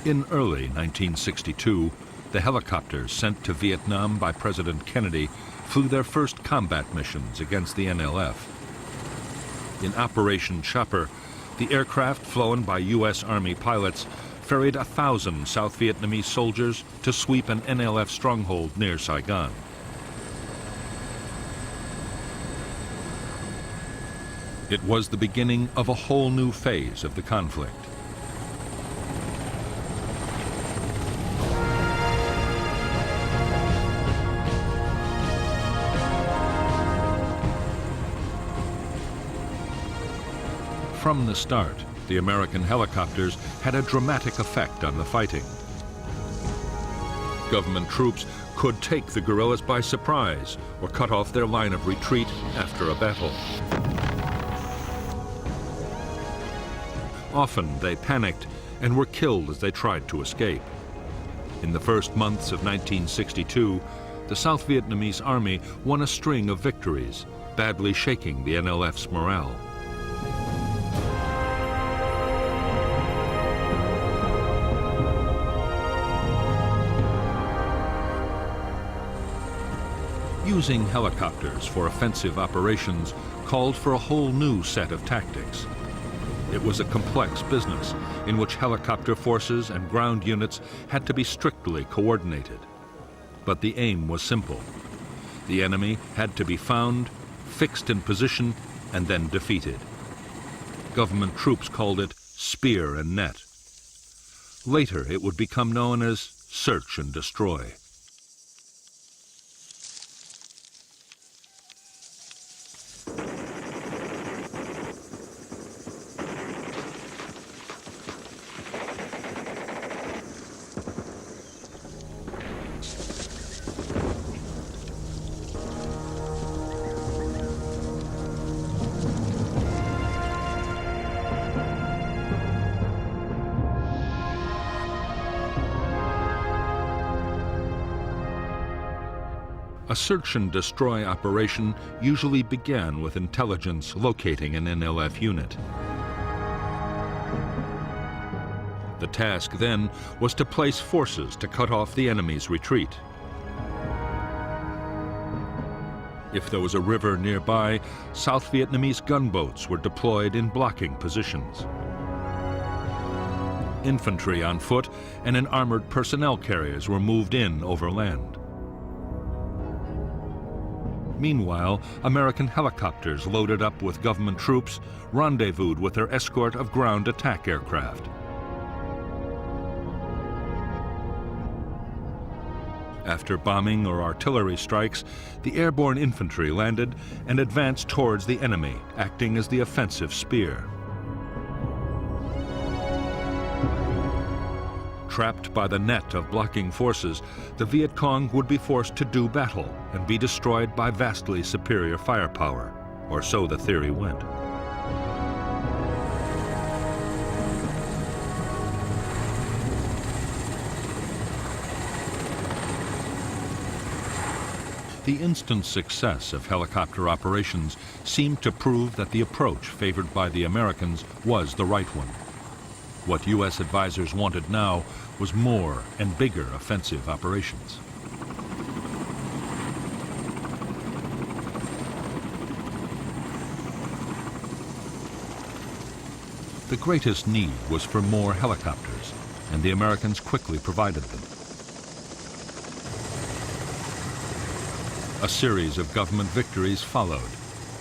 In early 1962, the helicopters sent to Vietnam by President Kennedy flew their first combat missions against the NLF. In Operation Chopper, the aircraft flown by U.S. Army pilots ferried 1,000 South Vietnamese soldiers to sweep an NLF stronghold near Saigon. It was the beginning of a whole new phase of the conflict. From the start, the American helicopters had a dramatic effect on the fighting. Government troops could take the guerrillas by surprise or cut off their line of retreat after a battle. Often they panicked and were killed as they tried to escape. In the first months of 1962, the South Vietnamese army won a string of victories, badly shaking the NLF's morale. Using helicopters for offensive operations called for a whole new set of tactics. It was a complex business in which helicopter forces and ground units had to be strictly coordinated. But the aim was simple. The enemy had to be found, fixed in position, and then defeated. Government troops called it spear and net. Later, it would become known as search and destroy. A search and destroy operation usually began with intelligence locating an NLF unit. The task then was to place forces to cut off the enemy's retreat. If there was a river nearby, South Vietnamese gunboats were deployed in blocking positions. Infantry on foot and in armored personnel carriers were moved in overland. Meanwhile, American helicopters loaded up with government troops rendezvoused with their escort of ground attack aircraft. After bombing or artillery strikes, the airborne infantry landed and advanced towards the enemy, acting as the offensive spear. Trapped by the net of blocking forces, the Viet Cong would be forced to do battle and be destroyed by vastly superior firepower, or so the theory went. The instant success of helicopter operations seemed to prove that the approach favored by the Americans was the right one. What U.S. advisors wanted now was more and bigger offensive operations. The greatest need was for more helicopters, and the Americans quickly provided them. A series of government victories followed,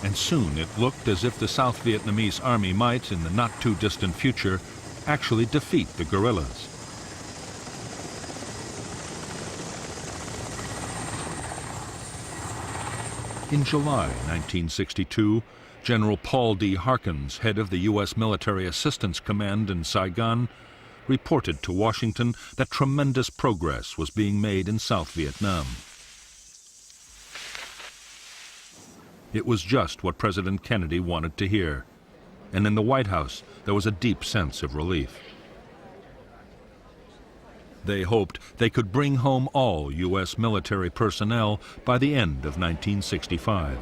and soon it looked as if the South Vietnamese army might, in the not-too-distant future, actually defeat the guerrillas. In July 1962, General Paul D. Harkins, head of the U.S. Military Assistance Command in Saigon, reported to Washington that tremendous progress was being made in South Vietnam. It was just what President Kennedy wanted to hear, and in the White House there was a deep sense of relief. They hoped they could bring home all U.S. military personnel by the end of 1965.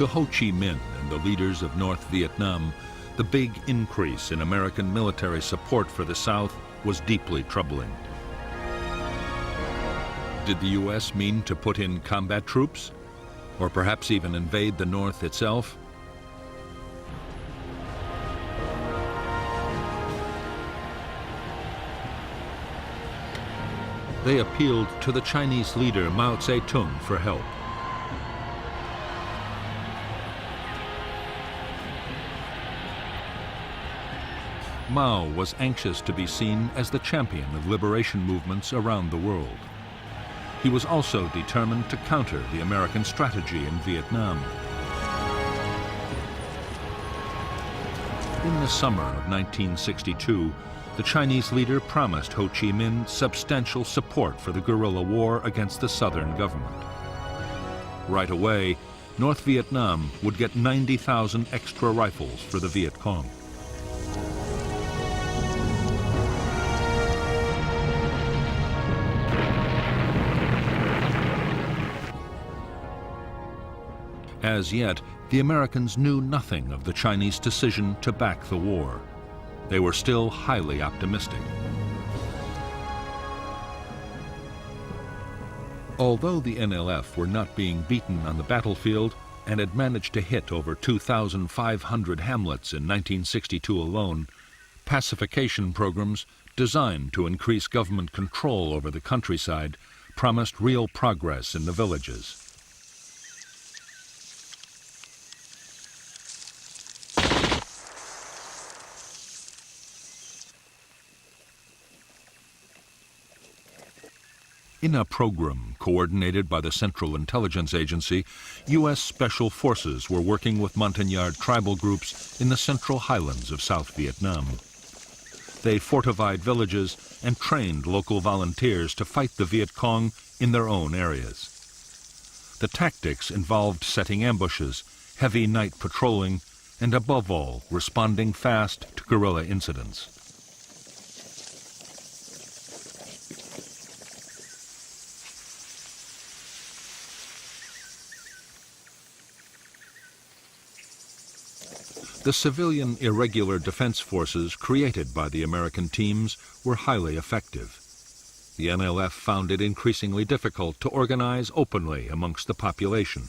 To Ho Chi Minh and the leaders of North Vietnam, the big increase in American military support for the South was deeply troubling. Did the U.S. mean to put in combat troops? Or perhaps even invade the North itself? They appealed to the Chinese leader Mao Zedong for help. Mao was anxious to be seen as the champion of liberation movements around the world. He was also determined to counter the American strategy in Vietnam. In the summer of 1962, the Chinese leader promised Ho Chi Minh substantial support for the guerrilla war against the Southern government. Right away, North Vietnam would get 90,000 extra rifles for the Viet Cong. As yet, the Americans knew nothing of the Chinese decision to back the war. They were still highly optimistic. Although the NLF were not being beaten on the battlefield and had managed to hit over 2,500 hamlets in 1962 alone, pacification programs designed to increase government control over the countryside promised real progress in the villages. In a program coordinated by the Central Intelligence Agency, U.S. Special Forces were working with Montagnard tribal groups in the Central Highlands of South Vietnam. They fortified villages and trained local volunteers to fight the Viet Cong in their own areas. The tactics involved setting ambushes, heavy night patrolling, and above all, responding fast to guerrilla incidents. The civilian irregular defense forces created by the American teams were highly effective. The NLF found it increasingly difficult to organize openly amongst the population.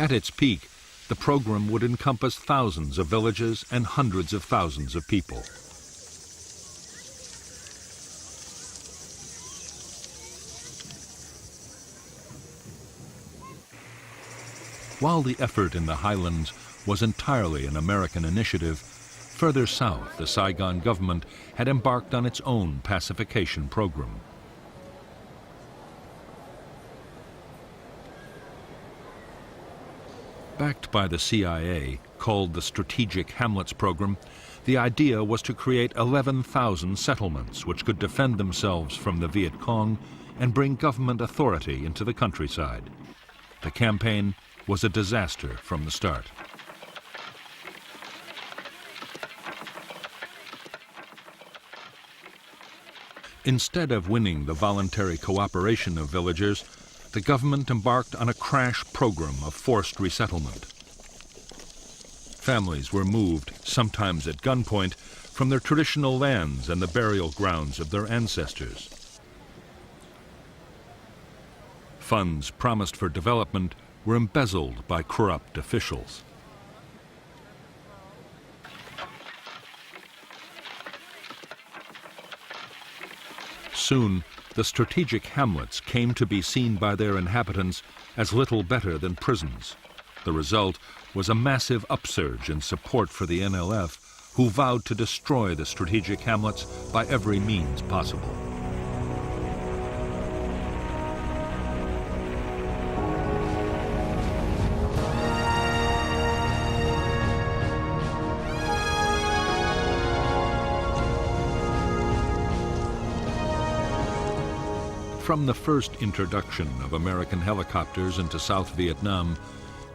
At its peak, the program would encompass thousands of villages and hundreds of thousands of people. While the effort in the highlands was entirely an American initiative, further south the Saigon government had embarked on its own pacification program. Backed by the CIA, called the Strategic Hamlets Program, the idea was to create 11,000 settlements which could defend themselves from the Viet Cong and bring government authority into the countryside. The campaign was a disaster from the start. Instead of winning the voluntary cooperation of villagers, the government embarked on a crash program of forced resettlement. Families were moved, sometimes at gunpoint, from their traditional lands and the burial grounds of their ancestors. Funds promised for development were embezzled by corrupt officials. Soon, the strategic hamlets came to be seen by their inhabitants as little better than prisons. The result was a massive upsurge in support for the NLF, who vowed to destroy the strategic hamlets by every means possible. From the first introduction of American helicopters into South Vietnam,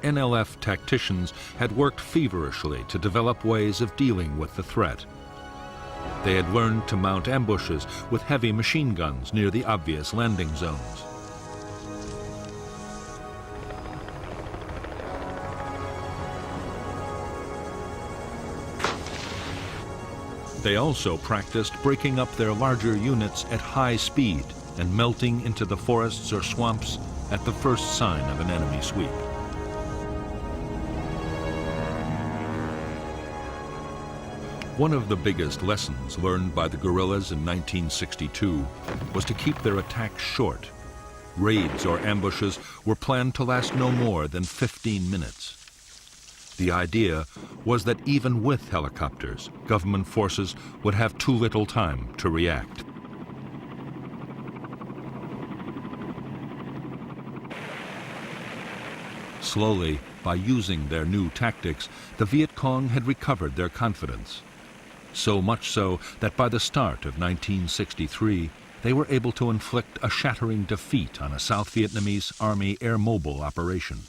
NLF tacticians had worked feverishly to develop ways of dealing with the threat. They had learned to mount ambushes with heavy machine guns near the obvious landing zones. They also practiced breaking up their larger units at high speed and melting into the forests or swamps at the first sign of an enemy sweep. One of the biggest lessons learned by the guerrillas in 1962 was to keep their attacks short. Raids or ambushes were planned to last no more than 15 minutes. The idea was that even with helicopters, government forces would have too little time to react. Slowly, by using their new tactics, the Viet Cong had recovered their confidence. So much so that by the start of 1963, they were able to inflict a shattering defeat on a South Vietnamese Army air mobile operation.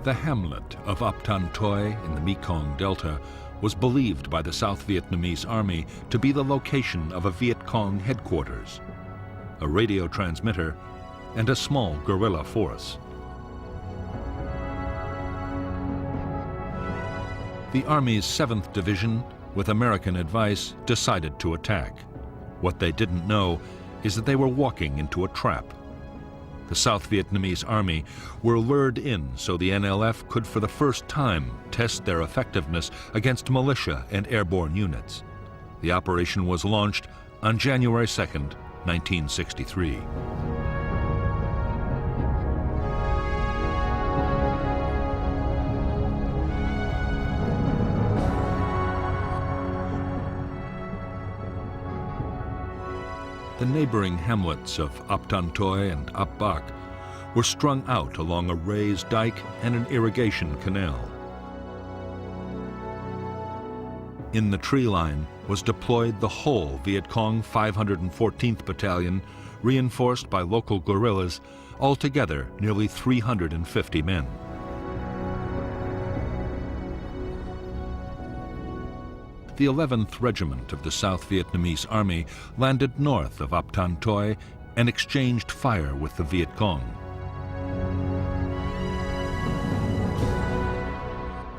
The hamlet of Ap Tan Toi in the Mekong Delta was believed by the South Vietnamese Army to be the location of a Viet Cong headquarters, a radio transmitter, and a small guerrilla force. The Army's 7th Division, with American advice, decided to attack. What they didn't know is that they were walking into a trap. The South Vietnamese Army were lured in so the NLF could for the first time test their effectiveness against militia and airborne units. The operation was launched on January 2nd, 1963. The neighboring hamlets of Ap Tan Toi and Ap Bac were strung out along a raised dike and an irrigation canal. In the tree line was deployed the whole Viet Cong 514th Battalion, reinforced by local guerrillas, altogether nearly 350 men. The 11th Regiment of the South Vietnamese Army landed north of Ap Tan Toi and exchanged fire with the Viet Cong.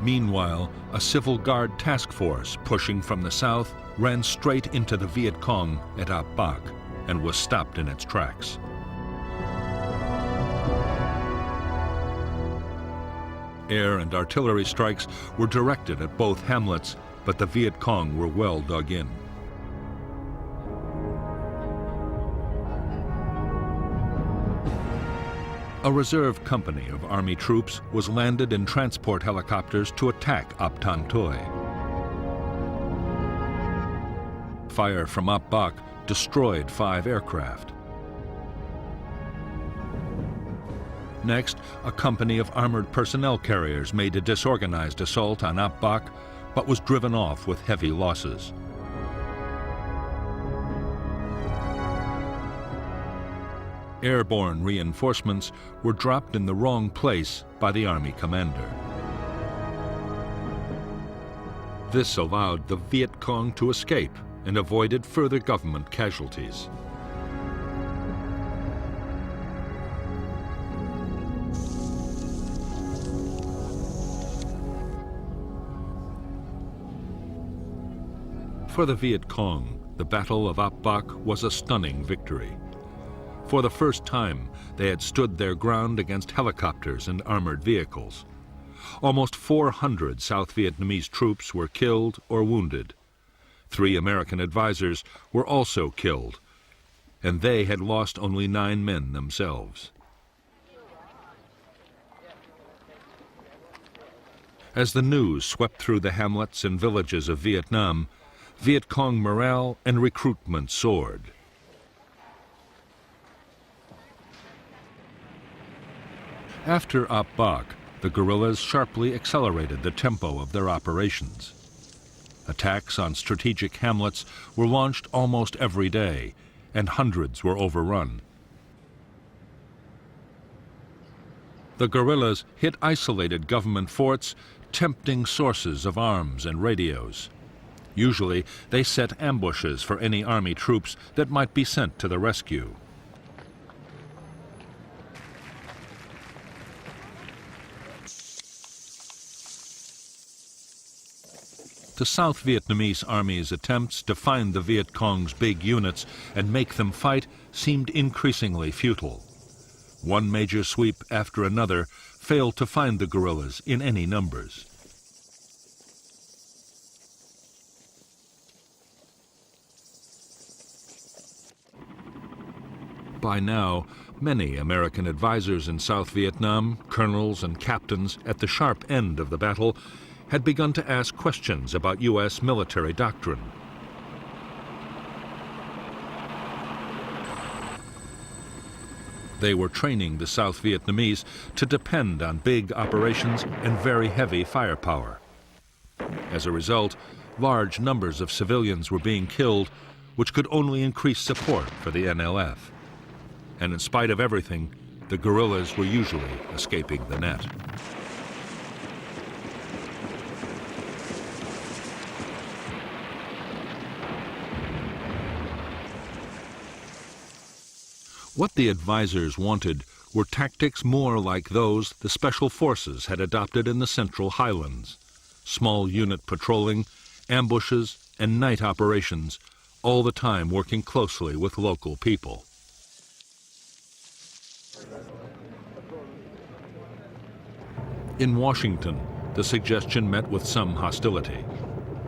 Meanwhile, a civil guard task force pushing from the south ran straight into the Viet Cong at Ap Bac and was stopped in its tracks. Air and artillery strikes were directed at both hamlets, but the Viet Cong were well dug in. A reserve company of Army troops was landed in transport helicopters to attack Ap Tan Toi. Fire from Ap Bac destroyed 5 aircraft. Next, a company of armored personnel carriers made a disorganized assault on Ap Bac, but was driven off with heavy losses. Airborne reinforcements were dropped in the wrong place by the Army commander. This allowed the Viet Cong to escape and avoided further government casualties. For the Viet Cong, the Battle of Ap Bac was a stunning victory. For the first time, they had stood their ground against helicopters and armored vehicles. Almost 400 South Vietnamese troops were killed or wounded. 3 American advisors were also killed, and they had lost only 9 men themselves. As the news swept through the hamlets and villages of Vietnam, Viet Cong morale and recruitment soared. After Ap Bac, the guerrillas sharply accelerated the tempo of their operations. Attacks on strategic hamlets were launched almost every day, and hundreds were overrun. The guerrillas hit isolated government forts, tempting sources of arms and radios. Usually, they set ambushes for any army troops that might be sent to the rescue. The South Vietnamese Army's attempts to find the Viet Cong's big units and make them fight seemed increasingly futile. One major sweep after another failed to find the guerrillas in any numbers. By now, many American advisors in South Vietnam, colonels and captains at the sharp end of the battle, had begun to ask questions about U.S. military doctrine. They were training the South Vietnamese to depend on big operations and very heavy firepower. As a result, large numbers of civilians were being killed, which could only increase support for the NLF. And in spite of everything, the guerrillas were usually escaping the net. What the advisors wanted were tactics more like those the Special Forces had adopted in the Central Highlands: small unit patrolling, ambushes, and night operations, all the time working closely with local people. In Washington, the suggestion met with some hostility.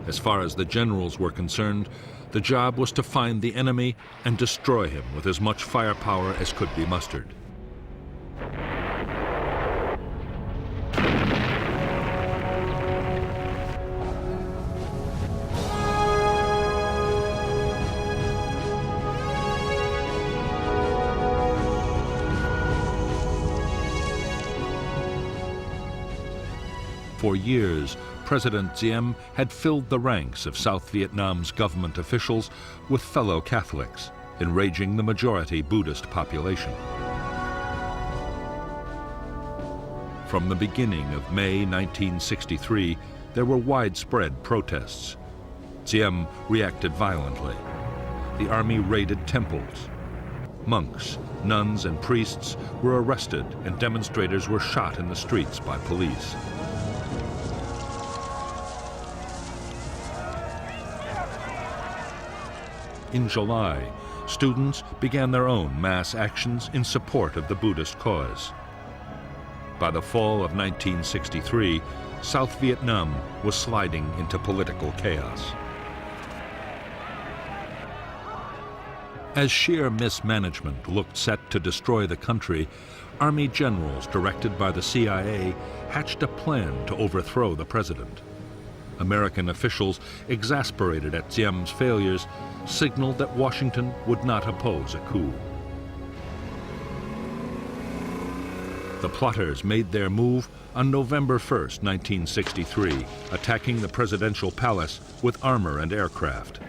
As far as the generals were concerned, the job was to find the enemy and destroy him with as much firepower as could be mustered. For years, President Diem had filled the ranks of South Vietnam's government officials with fellow Catholics, enraging the majority Buddhist population. From the beginning of May 1963, there were widespread protests. Diem reacted violently. The army raided temples. Monks, nuns, and priests were arrested, and demonstrators were shot in the streets by police. In July, students began their own mass actions in support of the Buddhist cause. By the fall of 1963, South Vietnam was sliding into political chaos. As sheer mismanagement looked set to destroy the country, Army generals directed by the CIA hatched a plan to overthrow the president. American officials, exasperated at Diem's failures, signaled that Washington would not oppose a coup. The plotters made their move on November 1st, 1963, attacking the presidential palace with armor and aircraft.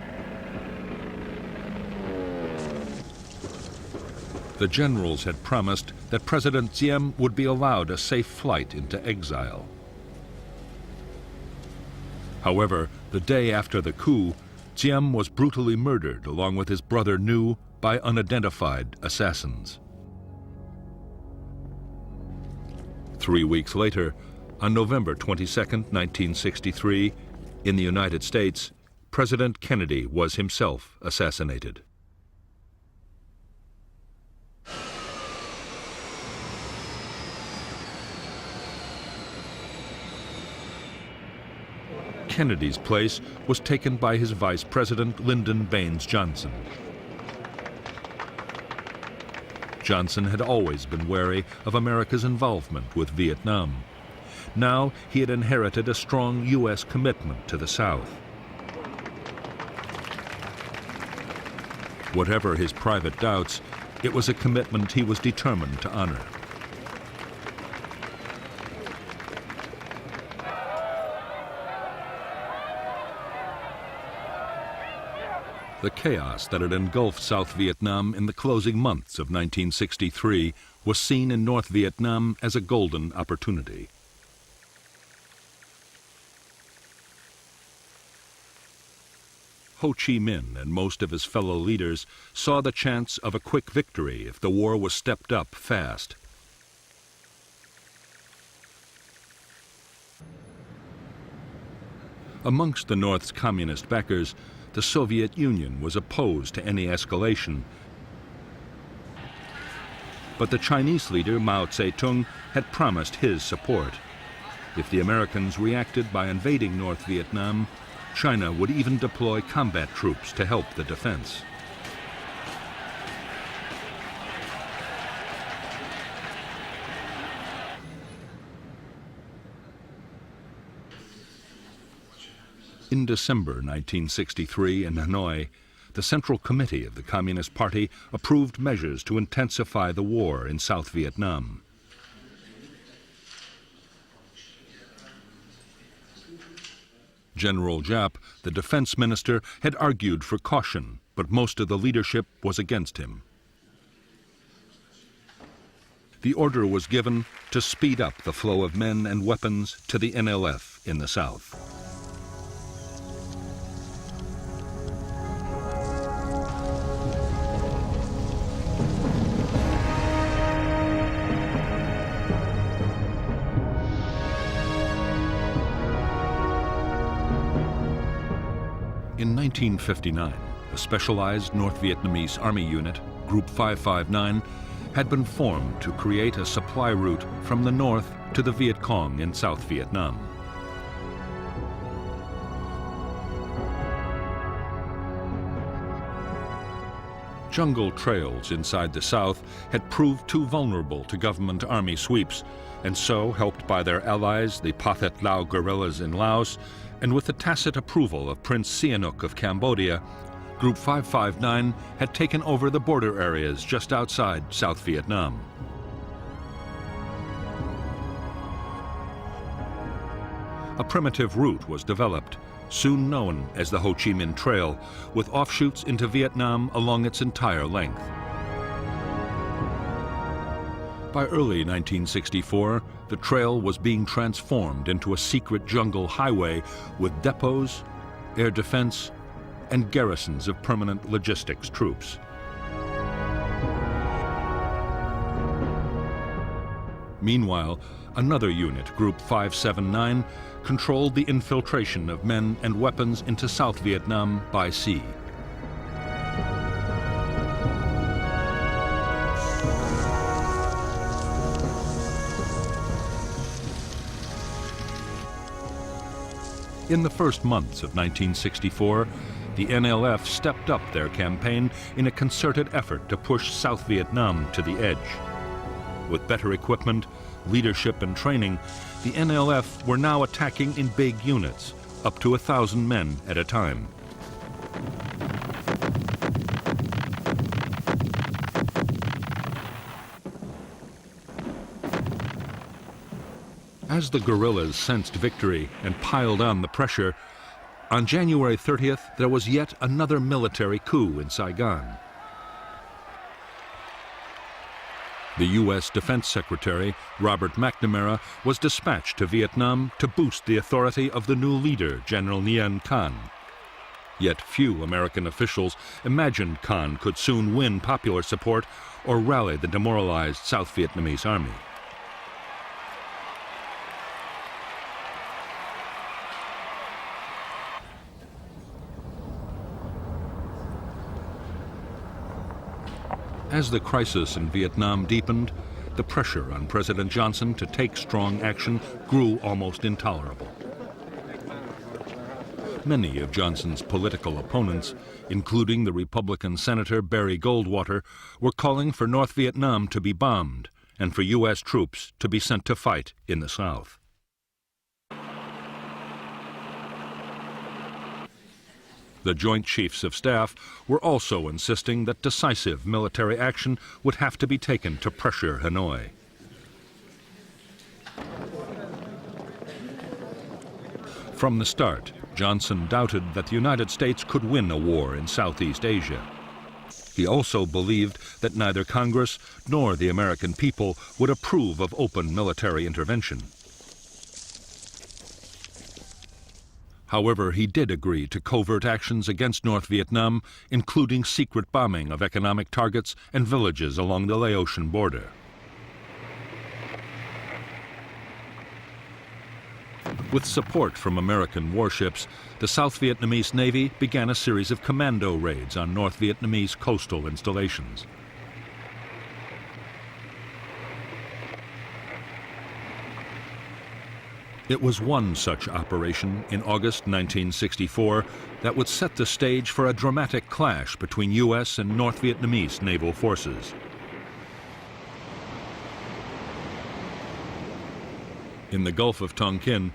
The generals had promised that President Diem would be allowed a safe flight into exile. However, the day after the coup, Diem was brutally murdered along with his brother Nhu by unidentified assassins. 3 weeks later, on November 22, 1963, in the United States, President Kennedy was himself assassinated. Kennedy's place was taken by his vice president, Lyndon Baines Johnson. Johnson had always been wary of America's involvement with Vietnam. Now he had inherited a strong U.S. commitment to the South. Whatever his private doubts, it was a commitment he was determined to honor. The chaos that had engulfed South Vietnam in the closing months of 1963 was seen in North Vietnam as a golden opportunity. Ho Chi Minh and most of his fellow leaders saw the chance of a quick victory if the war was stepped up fast. Amongst the North's communist backers, the Soviet Union was opposed to any escalation. But the Chinese leader Mao Zedong had promised his support. If the Americans reacted by invading North Vietnam, China would even deploy combat troops to help the defense. In December 1963 in Hanoi, the Central Committee of the Communist Party approved measures to intensify the war in South Vietnam. General Giap, the defense minister, had argued for caution, but most of the leadership was against him. The order was given to speed up the flow of men and weapons to the NLF in the south. In 1959, a specialized North Vietnamese Army unit, Group 559, had been formed to create a supply route from the north to the Viet Cong in South Vietnam. Jungle trails inside the south had proved too vulnerable to government army sweeps, and so, helped by their allies, the Pathet Lao guerrillas in Laos, and with the tacit approval of Prince Sihanouk of Cambodia, Group 559 had taken over the border areas just outside South Vietnam. A primitive route was developed, soon known as the Ho Chi Minh Trail, with offshoots into Vietnam along its entire length. By early 1964, the trail was being transformed into a secret jungle highway with depots, air defense, and garrisons of permanent logistics troops. Meanwhile, another unit, Group 579, controlled the infiltration of men and weapons into South Vietnam by sea. In the first months of 1964, the NLF stepped up their campaign in a concerted effort to push South Vietnam to the edge. With better equipment, leadership, and training, the NLF were now attacking in big units, up to 1,000 men at a time. As the guerrillas sensed victory and piled on the pressure, on January 30th, there was yet another military coup in Saigon. The U.S. Defense Secretary, Robert McNamara, was dispatched to Vietnam to boost the authority of the new leader, General Nguyen Thanh. Yet few American officials imagined Thanh could soon win popular support or rally the demoralized South Vietnamese army. As the crisis in Vietnam deepened, the pressure on President Johnson to take strong action grew almost intolerable. Many of Johnson's political opponents, including the Republican Senator Barry Goldwater, were calling for North Vietnam to be bombed and for U.S. troops to be sent to fight in the South. The Joint Chiefs of Staff were also insisting that decisive military action would have to be taken to pressure Hanoi. From the start, Johnson doubted that the United States could win a war in Southeast Asia. He also believed that neither Congress nor the American people would approve of open military intervention. However, he did agree to covert actions against North Vietnam, including secret bombing of economic targets and villages along the Laotian border. With support from American warships, the South Vietnamese Navy began a series of commando raids on North Vietnamese coastal installations. It was one such operation in August 1964 that would set the stage for a dramatic clash between U.S. and North Vietnamese naval forces. In the Gulf of Tonkin,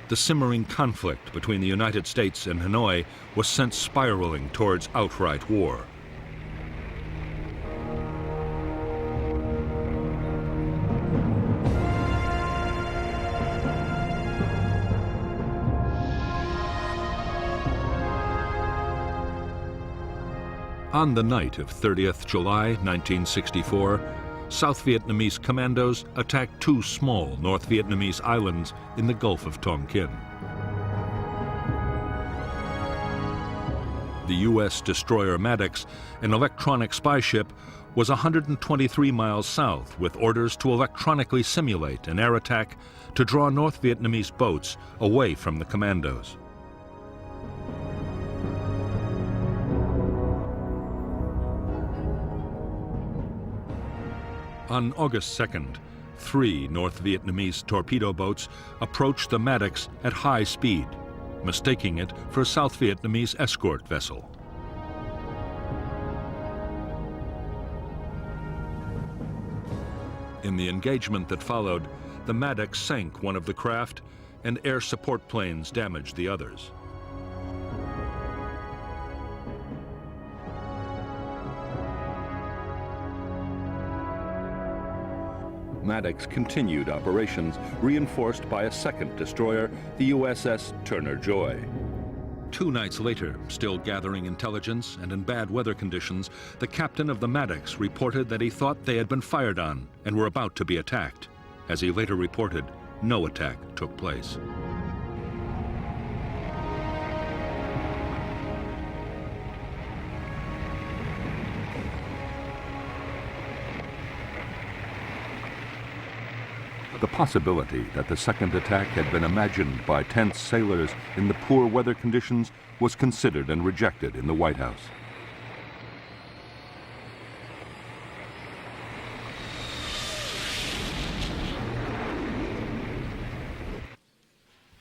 the simmering conflict between the United States and Hanoi was sent spiraling towards outright war. On the night of 30th July 1964, South Vietnamese commandos attacked two small North Vietnamese islands in the Gulf of Tonkin. The U.S. destroyer Maddox, an electronic spy ship, was 123 miles south with orders to electronically simulate an air attack to draw North Vietnamese boats away from the commandos. On August 2nd, 3 North Vietnamese torpedo boats approached the Maddox at high speed, mistaking it for a South Vietnamese escort vessel. In the engagement that followed, the Maddox sank one of the craft and air support planes damaged the others. Maddox continued operations, reinforced by a second destroyer, the USS Turner Joy. 2 nights later, still gathering intelligence and in bad weather conditions, the captain of the Maddox reported that he thought they had been fired on and were about to be attacked. As he later reported, no attack took place. The possibility that the second attack had been imagined by tense sailors in the poor weather conditions was considered and rejected in the White House.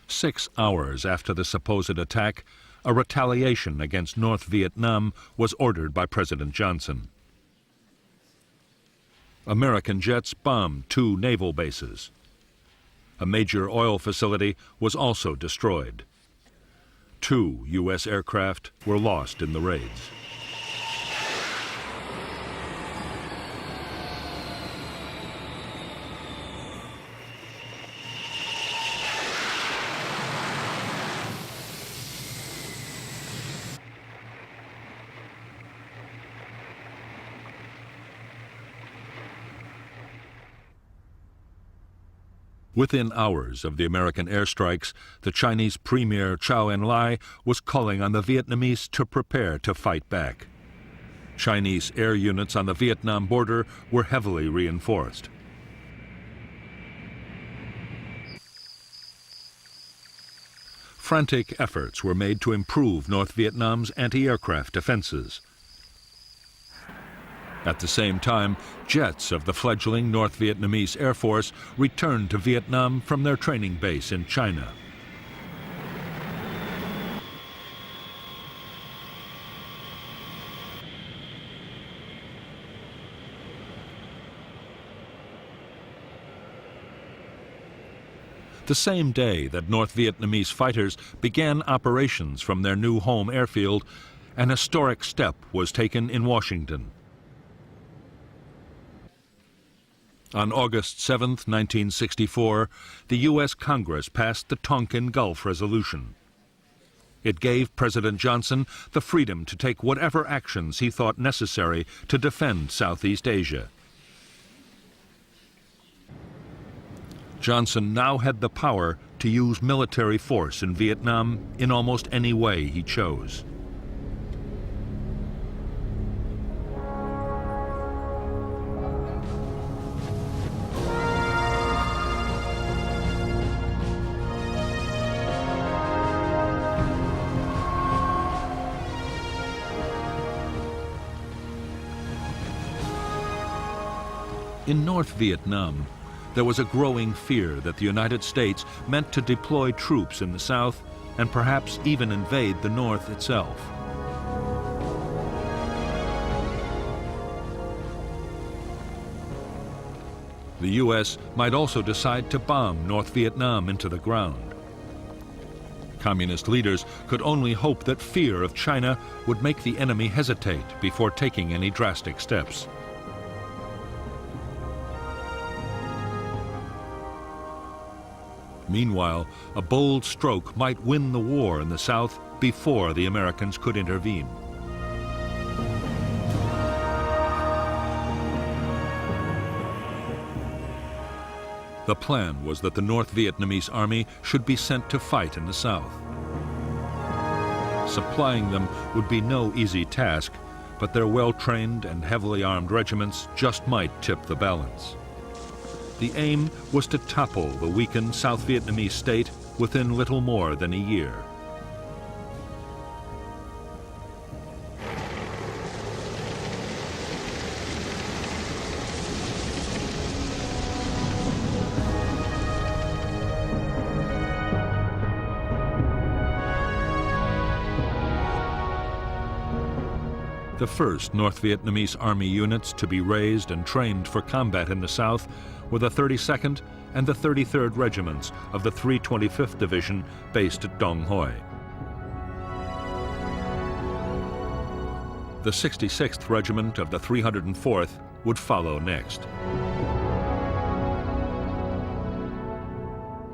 Six hours after the supposed attack, a retaliation against North Vietnam was ordered by President Johnson. American jets bombed 2 naval bases. A major oil facility was also destroyed. 2 U.S. aircraft were lost in the raids. Within hours of the American airstrikes, the Chinese Premier Chou En-lai was calling on the Vietnamese to prepare to fight back. Chinese air units on the Vietnam border were heavily reinforced. Frantic efforts were made to improve North Vietnam's anti-aircraft defenses. At the same time, jets of the fledgling North Vietnamese Air Force returned to Vietnam from their training base in China. The same day that North Vietnamese fighters began operations from their new home airfield, an historic step was taken in Washington. On August 7, 1964, the U.S. Congress passed the Tonkin Gulf Resolution. It gave President Johnson the freedom to take whatever actions he thought necessary to defend Southeast Asia. Johnson now had the power to use military force in Vietnam in almost any way he chose. In North Vietnam, there was a growing fear that the United States meant to deploy troops in the south and perhaps even invade the north itself. The U.S. might also decide to bomb North Vietnam into the ground. Communist leaders could only hope that fear of China would make the enemy hesitate before taking any drastic steps. Meanwhile, a bold stroke might win the war in the South before the Americans could intervene. The plan was that the North Vietnamese army should be sent to fight in the South. Supplying them would be no easy task, but their well-trained and heavily armed regiments just might tip the balance. The aim was to topple the weakened South Vietnamese state within little more than a year. The first North Vietnamese army units to be raised and trained for combat in the South were the 32nd and the 33rd Regiments of the 325th Division based at Dong Hoi. The 66th Regiment of the 304th would follow next.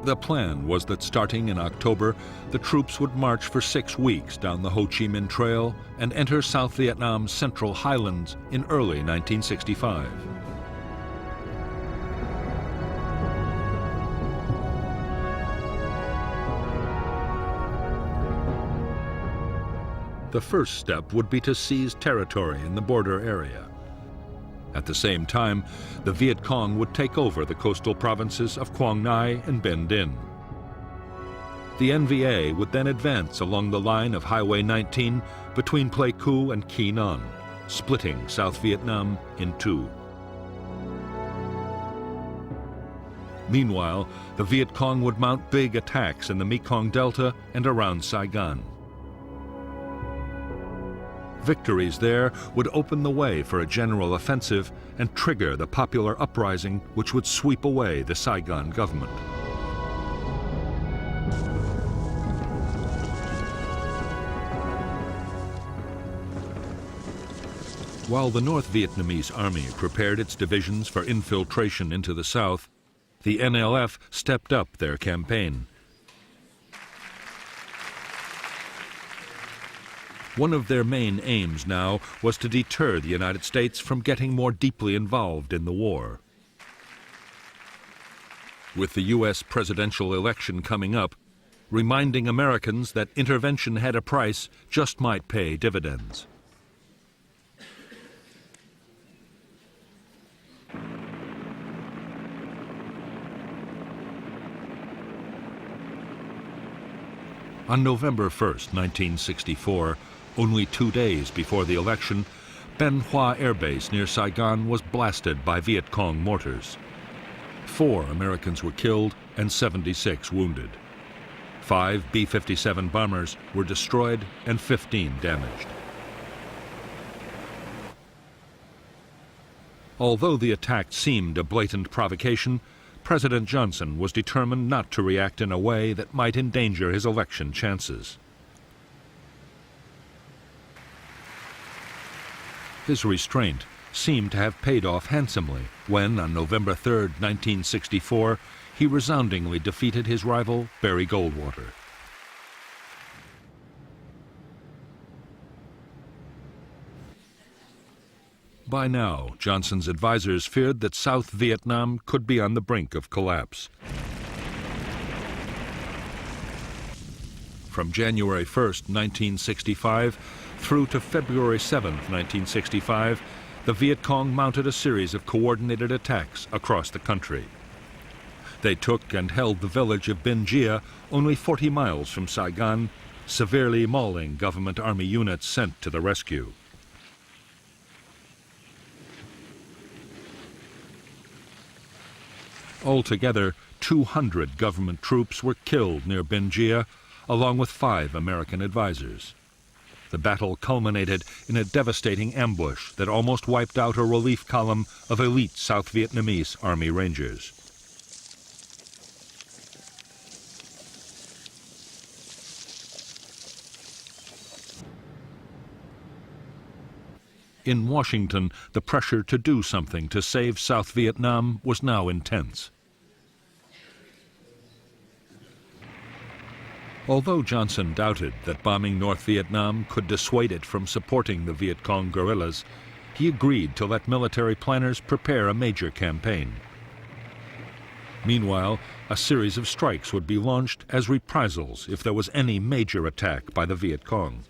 The plan was that starting in October, the troops would march for 6 weeks down the Ho Chi Minh Trail and enter South Vietnam's central highlands in early 1965. The first step would be to seize territory in the border area. At the same time, the Viet Cong would take over the coastal provinces of Quang Ngai and Binh Dinh. The NVA would then advance along the line of Highway 19 between Pleiku and Quy Nhon, splitting South Vietnam in two. Meanwhile, the Viet Cong would mount big attacks in the Mekong Delta and around Saigon. Victories there would open the way for a general offensive and trigger the popular uprising which would sweep away the Saigon government. While the North Vietnamese army prepared its divisions for infiltration into the South, the NLF stepped up their campaign. One of their main aims now was to deter the United States from getting more deeply involved in the war. With the U.S. presidential election coming up, reminding Americans that intervention had a price just might pay dividends. On November 1st, 1964, only 2 days before the election, Ben Hoa Air Base near Saigon was blasted by Viet Cong mortars. 4 Americans were killed and 76 wounded. 5 B-57 bombers were destroyed and 15 damaged. Although the attack seemed a blatant provocation, President Johnson was determined not to react in a way that might endanger his election chances. His restraint seemed to have paid off handsomely when, on November 3, 1964, he resoundingly defeated his rival, Barry Goldwater. By now, Johnson's advisors feared that South Vietnam could be on the brink of collapse. From January 1st, 1965, through to February 7th, 1965, the Viet Cong mounted a series of coordinated attacks across the country. They took and held the village of Binh Gia, only 40 miles from Saigon, severely mauling government army units sent to the rescue. Altogether, 200 government troops were killed near Binh Gia, along with 5 American advisors. The battle culminated in a devastating ambush that almost wiped out a relief column of elite South Vietnamese Army Rangers. In Washington, the pressure to do something to save South Vietnam was now intense. Although Johnson doubted that bombing North Vietnam could dissuade it from supporting the Viet Cong guerrillas, he agreed to let military planners prepare a major campaign. Meanwhile, a series of strikes would be launched as reprisals if there was any major attack by the Viet Cong.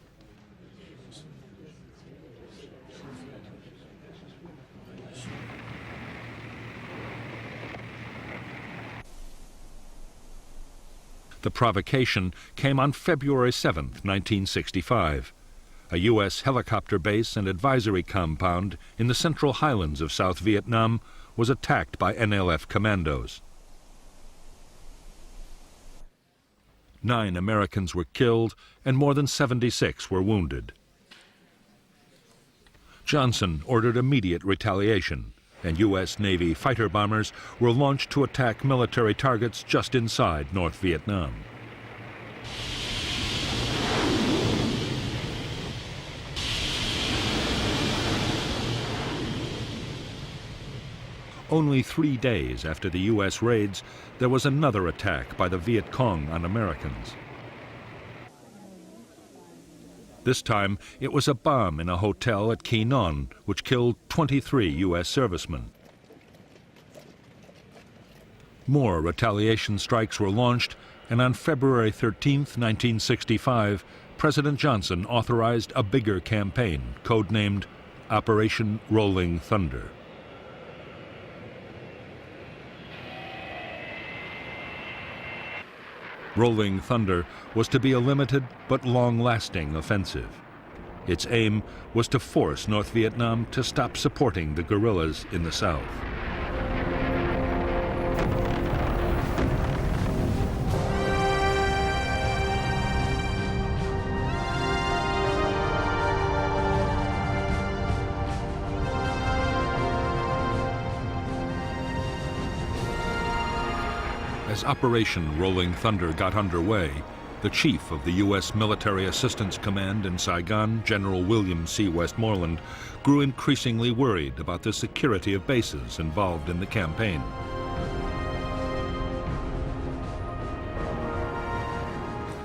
The provocation came on February 7, 1965. A U.S. helicopter base and advisory compound in the central highlands of South Vietnam was attacked by NLF commandos. 9 Americans were killed and more than 76 were wounded. Johnson ordered immediate retaliation, and U.S. Navy fighter bombers were launched to attack military targets just inside North Vietnam. Only 3 days after the U.S. raids, there was another attack by the Viet Cong on Americans. This time, it was a bomb in a hotel at Qui Non, which killed 23 U.S. servicemen. More retaliation strikes were launched, and on February 13, 1965, President Johnson authorized a bigger campaign, codenamed Operation Rolling Thunder. Rolling Thunder was to be a limited but long-lasting offensive. Its aim was to force North Vietnam to stop supporting the guerrillas in the south. As Operation Rolling Thunder got underway, the chief of the U.S. Military Assistance Command in Saigon, General William C. Westmoreland, grew increasingly worried about the security of bases involved in the campaign.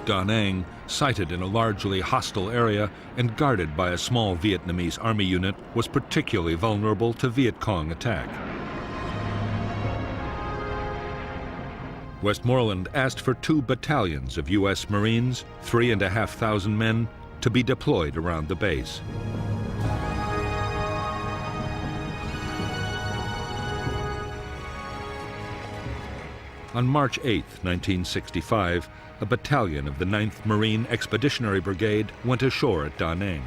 Da Nang, sited in a largely hostile area and guarded by a small Vietnamese army unit, was particularly vulnerable to Viet Cong attack. Westmoreland asked for 2 battalions of U.S. Marines, 3,500 men, to be deployed around the base. On March 8, 1965, a battalion of the 9th Marine Expeditionary Brigade went ashore at Da Nang.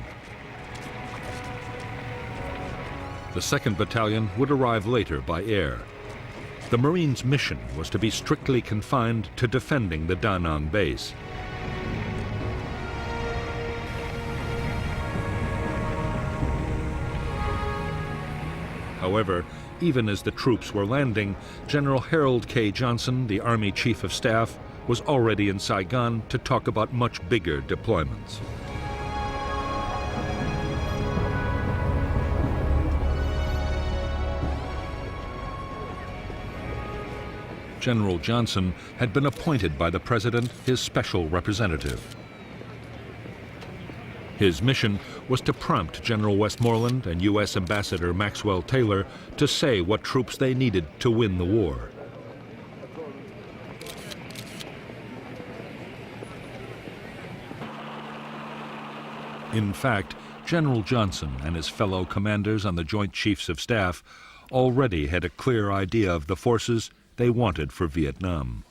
The 2nd Battalion would arrive later by air. The Marines' mission was to be strictly confined to defending the Da Nang base. However, even as the troops were landing, General Harold K. Johnson, the Army Chief of Staff, was already in Saigon to talk about much bigger deployments. General Johnson had been appointed by the president his special representative. His mission was to prompt General Westmoreland and U.S. Ambassador Maxwell Taylor to say what troops they needed to win the war. In fact, General Johnson and his fellow commanders on the Joint Chiefs of Staff already had a clear idea of the forces they wanted for Vietnam.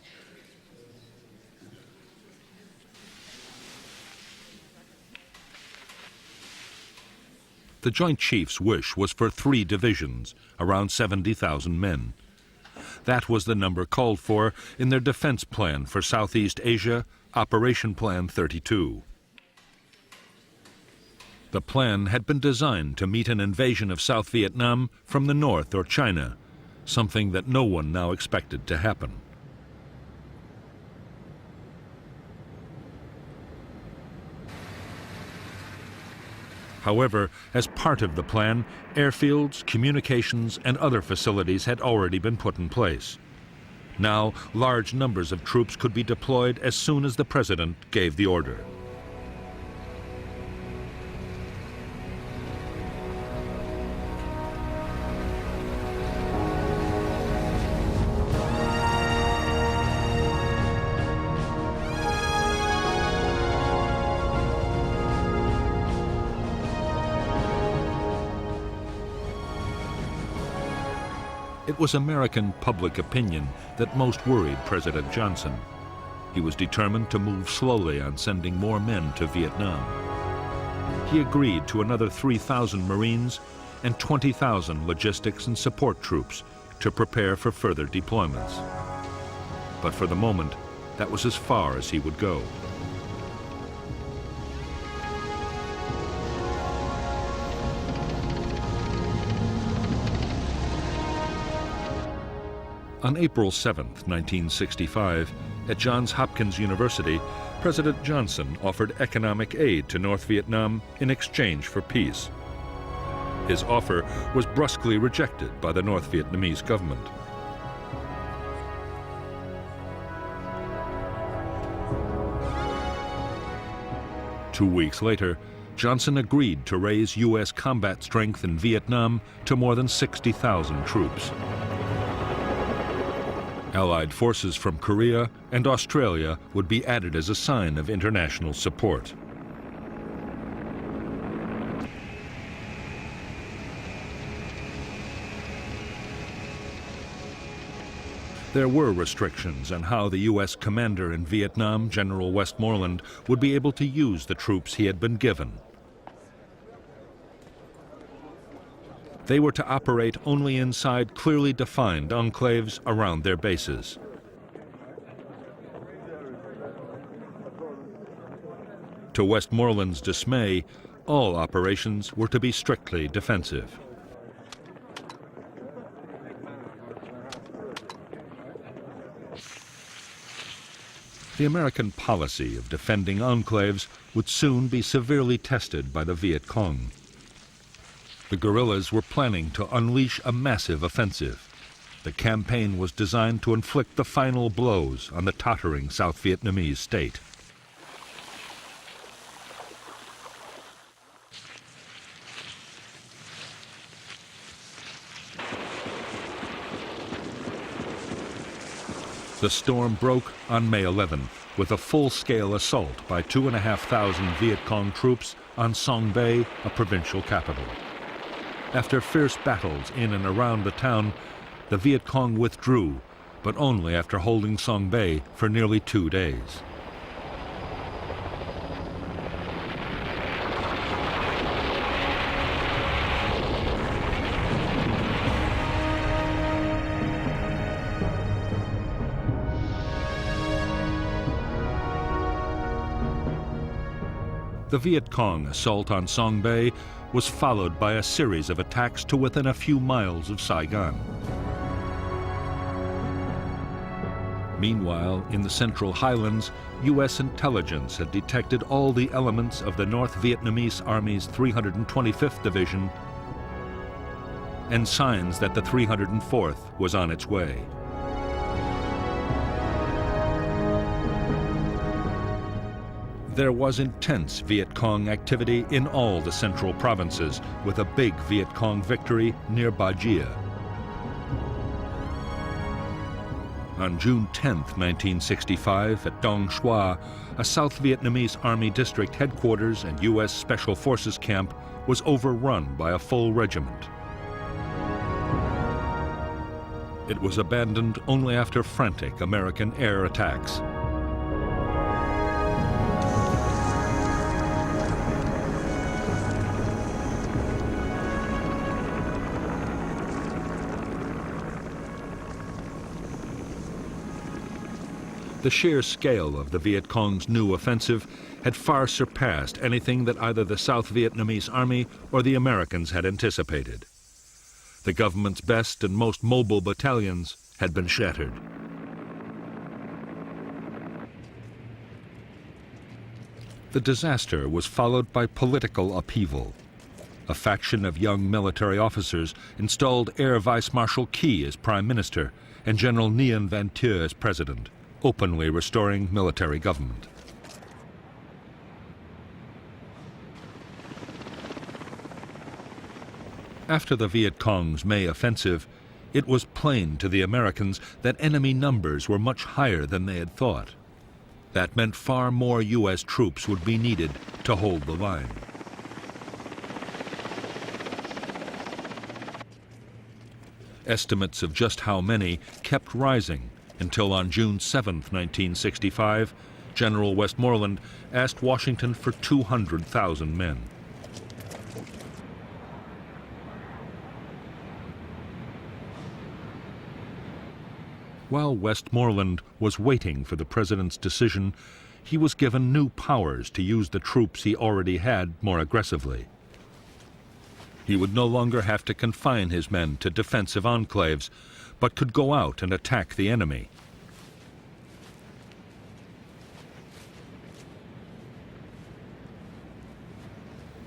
The Joint Chiefs' wish was for 3 divisions, around 70,000 men. That was the number called for in their defense plan for Southeast Asia, Operation Plan 32. The plan had been designed to meet an invasion of South Vietnam from the north or China, something that no one now expected to happen. However, as part of the plan, airfields, communications, and other facilities had already been put in place. Now, large numbers of troops could be deployed as soon as the President gave the order. It was American public opinion that most worried President Johnson. He was determined to move slowly on sending more men to Vietnam. He agreed to another 3,000 Marines and 20,000 logistics and support troops to prepare for further deployments. But for the moment, that was as far as he would go. On April 7, 1965, at Johns Hopkins University, President Johnson offered economic aid to North Vietnam in exchange for peace. His offer was brusquely rejected by the North Vietnamese government. Two weeks later, Johnson agreed to raise U.S. combat strength in Vietnam to more than 60,000 troops. Allied forces from Korea and Australia would be added as a sign of international support. There were restrictions on how the U.S. commander in Vietnam, General Westmoreland, would be able to use the troops he had been given. They were to operate only inside clearly defined enclaves around their bases. To Westmoreland's dismay, all operations were to be strictly defensive. The American policy of defending enclaves would soon be severely tested by the Viet Cong. The guerrillas were planning to unleash a massive offensive. The campaign was designed to inflict the final blows on the tottering South Vietnamese state. The storm broke on May 11th with a full-scale assault by 2,500 Viet Cong troops on Song Bay, a provincial capital. After fierce battles in and around the town, the Viet Cong withdrew, but only after holding Song Bay for nearly 2 days. The Viet Cong assault on Song Bay was followed by a series of attacks to within a few miles of Saigon. Meanwhile, in the Central Highlands, U.S. intelligence had detected all the elements of the North Vietnamese Army's 325th Division and signs that the 304th was on its way. There was intense Viet Cong activity in all the central provinces, with a big Viet Cong victory near Ba Jia. On June 10, 1965, at Dong Xoa, a South Vietnamese Army district headquarters and U.S. Special Forces camp was overrun by a full regiment. It was abandoned only after frantic American air attacks. The sheer scale of the Viet Cong's new offensive had far surpassed anything that either the South Vietnamese Army or the Americans had anticipated. The government's best and most mobile battalions had been shattered. The disaster was followed by political upheaval. A faction of young military officers installed Air Vice Marshal Key as Prime Minister and General Nguyen Van Thieu as President, openly restoring military government. After the Viet Cong's May offensive, it was plain to the Americans that enemy numbers were much higher than they had thought. That meant far more U.S. troops would be needed to hold the line. Estimates of just how many kept rising until on June 7, 1965, General Westmoreland asked Washington for 200,000 men. While Westmoreland was waiting for the president's decision, he was given new powers to use the troops he already had more aggressively. He would no longer have to confine his men to defensive enclaves, but could go out and attack the enemy.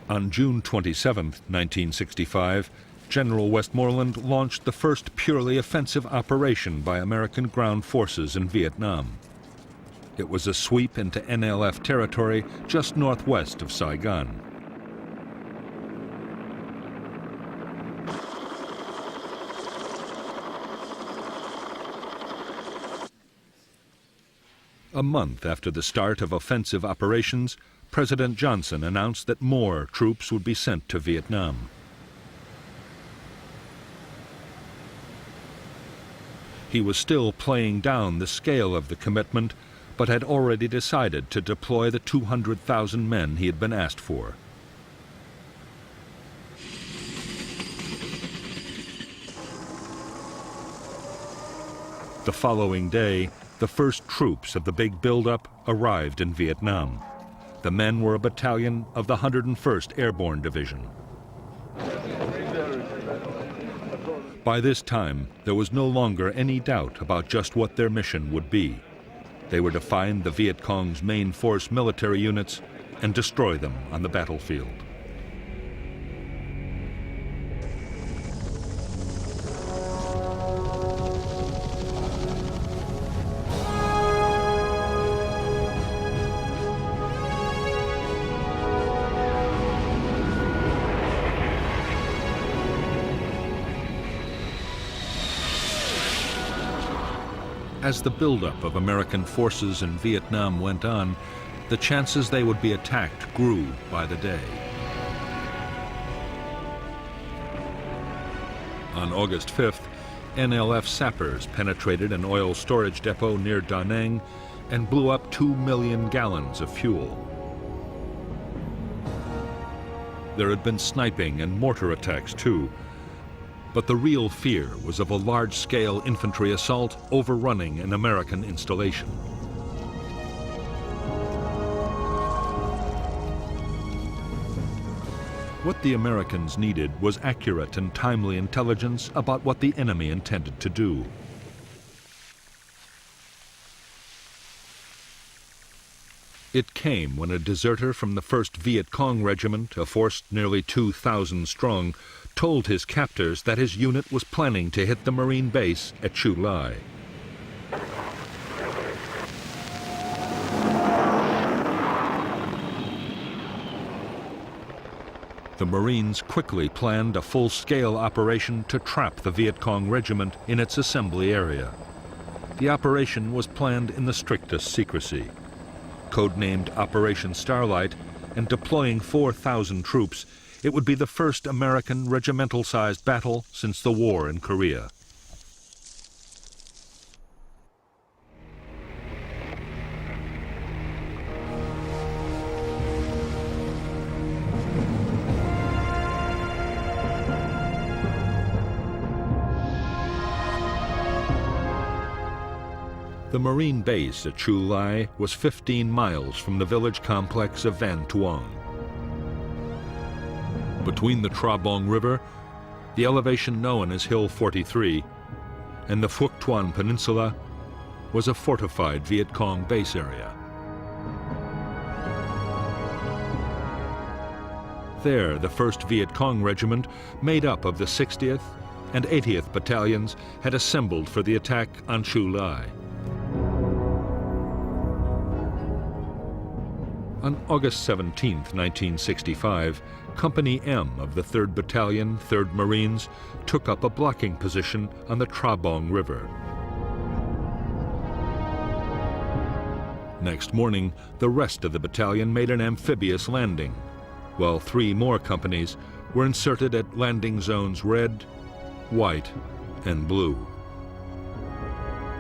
On June 27, 1965, General Westmoreland launched the first purely offensive operation by American ground forces in Vietnam. It was a sweep into NLF territory just northwest of Saigon. A month after the start of offensive operations, President Johnson announced that more troops would be sent to Vietnam. He was still playing down the scale of the commitment, but had already decided to deploy the 200,000 men he had been asked for. The following day, the first troops of the big buildup arrived in Vietnam. The men were a battalion of the 101st Airborne Division. By this time, there was no longer any doubt about just what their mission would be. They were to find the Viet Cong's main force military units and destroy them on the battlefield. As the buildup of American forces in Vietnam went on, the chances they would be attacked grew by the day. On August 5th, NLF sappers penetrated an oil storage depot near Da Nang and blew up 2 million gallons of fuel. There had been sniping and mortar attacks too, but the real fear was of a large-scale infantry assault overrunning an American installation. What the Americans needed was accurate and timely intelligence about what the enemy intended to do. It came when a deserter from the 1st Viet Cong Regiment, a force nearly 2,000 strong, told his captors that his unit was planning to hit the Marine base at Chu Lai. The Marines quickly planned a full-scale operation to trap the Viet Cong regiment in its assembly area. The operation was planned in the strictest secrecy. Codenamed Operation Starlight, and deploying 4,000 troops, it would be the first American regimental-sized battle since the war in Korea. The Marine base at Chu Lai was 15 miles from the village complex of Van Tuong. Between the Tra Bong River, the elevation known as Hill 43, and the Phuoc Tuan Peninsula was a fortified Viet Cong base area. There, the 1st Viet Cong Regiment, made up of the 60th and 80th Battalions, had assembled for the attack on Chu Lai. On August 17, 1965, Company M of the 3rd Battalion, 3rd Marines, took up a blocking position on the Tra Bong River. Next morning, the rest of the battalion made an amphibious landing, while 3 more companies were inserted at landing zones Red, White, and Blue.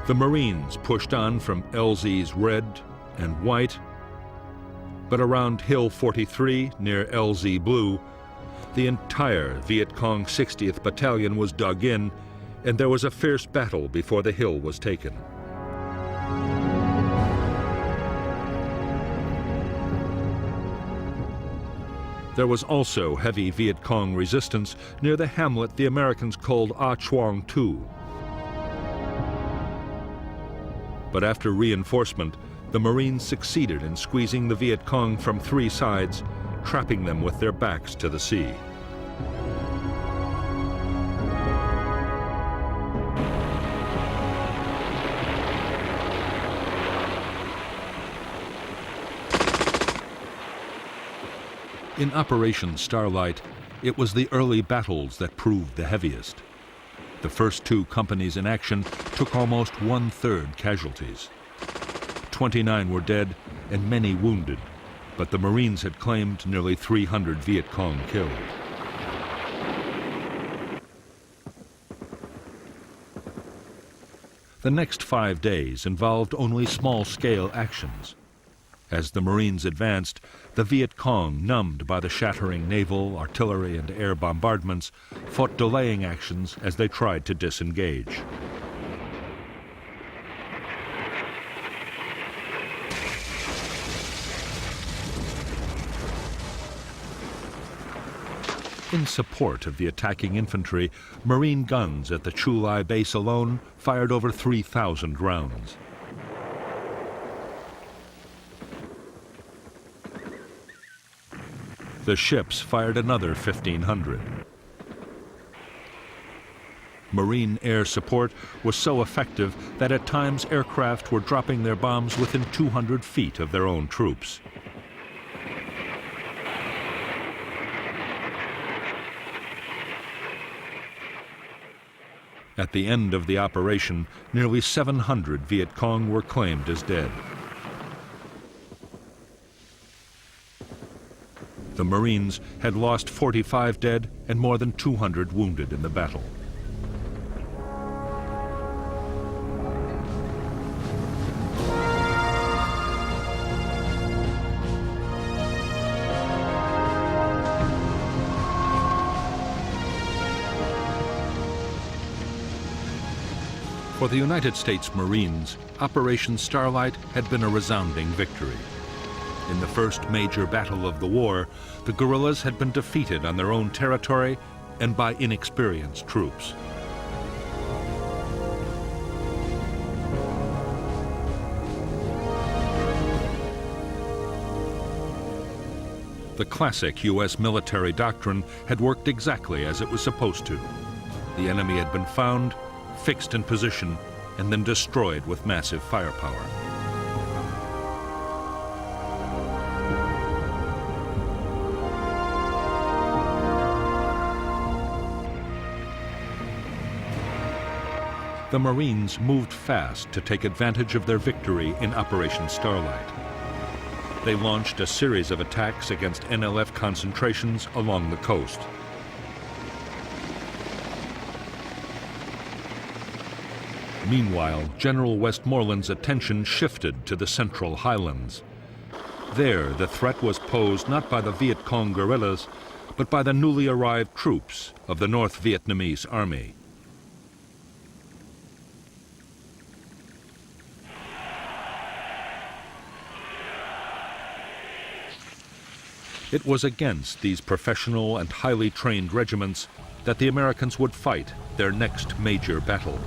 The Marines pushed on from LZ's Red and White, but around Hill 43, near LZ Blue, the entire Viet Cong 60th Battalion was dug in, and there was a fierce battle before the hill was taken. There was also heavy Viet Cong resistance near the hamlet the Americans called Ah Chuang Tu. But after reinforcement, the Marines succeeded in squeezing the Viet Cong from 3 sides, trapping them with their backs to the sea. In Operation Starlight, it was the early battles that proved the heaviest. The first 2 companies in action took almost 1/3 casualties. 29 were dead and many wounded, but the Marines had claimed nearly 300 Viet Cong killed. The next 5 days involved only small-scale actions. As the Marines advanced, the Viet Cong, numbed by the shattering naval, artillery, and air bombardments, fought delaying actions as they tried to disengage. In support of the attacking infantry, Marine guns at the Chu Lai base alone fired over 3,000 rounds. The ships fired another 1,500. Marine air support was so effective that at times aircraft were dropping their bombs within 200 feet of their own troops. At the end of the operation, nearly 700 Viet Cong were claimed as dead. The Marines had lost 45 dead and more than 200 wounded in the battle. For the United States Marines, Operation Starlight had been a resounding victory. In the first major battle of the war, the guerrillas had been defeated on their own territory and by inexperienced troops. The classic U.S. military doctrine had worked exactly as it was supposed to. The enemy had been found, fixed in position, and then destroyed with massive firepower. the Marines moved fast to take advantage of their victory in Operation Starlight. They launched a series of attacks against NLF concentrations along the coast. Meanwhile, General Westmoreland's attention shifted to the Central Highlands. There, the threat was posed not by the Viet Cong guerrillas, but by the newly arrived troops of the North Vietnamese Army. It was against these professional and highly trained regiments that the Americans would fight their next major battle.